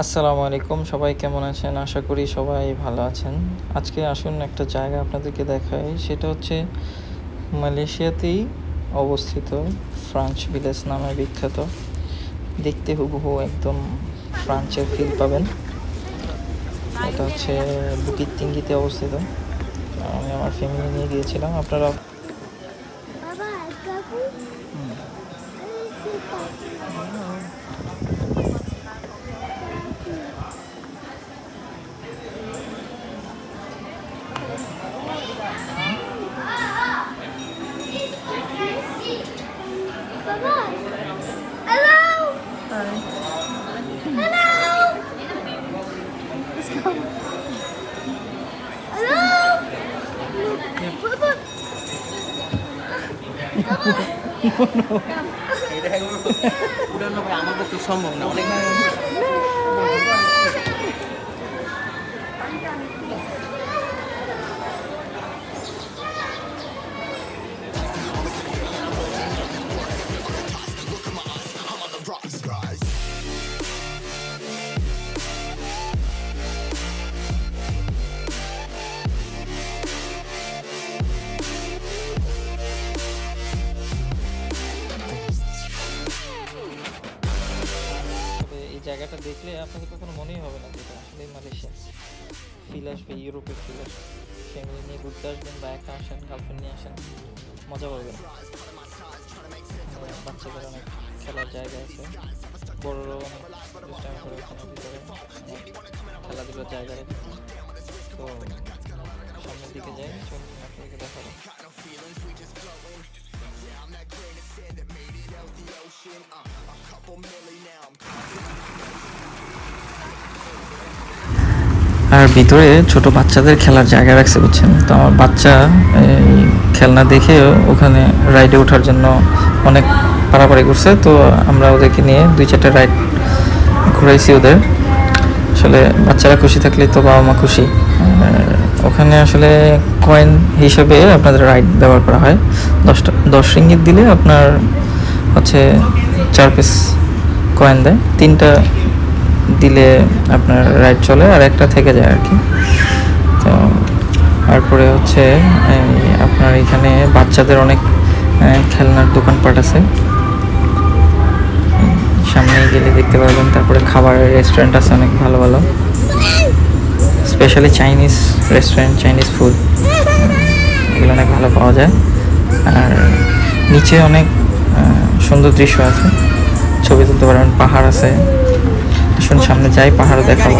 আসসালামু আলাইকুম, সবাই কেমন আছেন? আশা করি সবাই ভালো আছেন। আজকে আসুন একটা জায়গা আপনাদেরকে দেখাই। সেটা হচ্ছে মালয়েশিয়াতেই অবস্থিত ফ্রাঞ্চ ভিলেজ নামে বিখ্যাত। দেখতে হুবহু একদম ফ্রান্সের ফিল পাবেন। এটা হচ্ছে বুকিত টিঙ্গিতে অবস্থিত। আমি আমার ফ্যামিলি নিয়ে গিয়েছিলাম। আপনারা Hello! Hello! Let's go. Hello! Papa! উড়ানো ভাই আমার পক্ষে সম্ভব না অনেক তবে এই জায়গাটা দেখলে আপনাদের কখনো মনেই হবে না যে এটা আসলে মালয়েশিয়া ফিল আসবে, ইউরোপের ফিল আসবে। ফ্যামিলি নিয়ে ঘুরতে আসবেন বা একা আসেন, গার্লফ্রেন্ড নিয়ে আসেন, মজা পাবেন। বাচ্চাদের অনেক খেলার জায়গা আছে, বড়রাও অনেক দুষ্টামি করে ওখানে ভিতরে, অনেক খেলাধুলার জায়গা রেখেছে। তো সামনের দিকে যাই, চলুন আপনাদেরকে দেখাবো। আর ভিতরে ছোট বাচ্চাদের খেলার জায়গা রাখছে, বুঝছেন? তো আমার বাচ্চা এই খেলনা দেখে ওখানে রাইডে ওঠার জন্য অনেক পারাপারি করছে। তো আমরা ওদেরকে নিয়ে 2-4টা রাইড ঘুরাইছি ওদের। আসলে বাচ্চারা খুশি থাকলেই তো বাবা মা খুশি। ওখানে আসলে কয়েন হিসেবে আপনাদের রাইড ব্যবহার করা হয়। 10 রিঙ্গিত দিলে আপনার হচ্ছে 4 পিস কয়েন দেয়। 3টা দিলে আপনার রাইড চলে আর একটা থেকে যায় আর কি। তো তারপরে হচ্ছে আপনার এখানে বাচ্চাদের অনেক খেলনার দোকানপাট আছে, সামনে গেলে দেখতে পারবেন। তারপরে খাবারের রেস্টুরেন্ট আছে অনেক ভালো ভালো, specially Chinese restaurant, Chinese food এগুলো অনেক ভালো পাওয়া যায়। আর নিচে অনেক সুন্দর দৃশ্য আছে, ছবি তুলতে পারবেন। পাহাড় আছে, আসুন সামনে যাই, পাহাড়ও দেখাবো।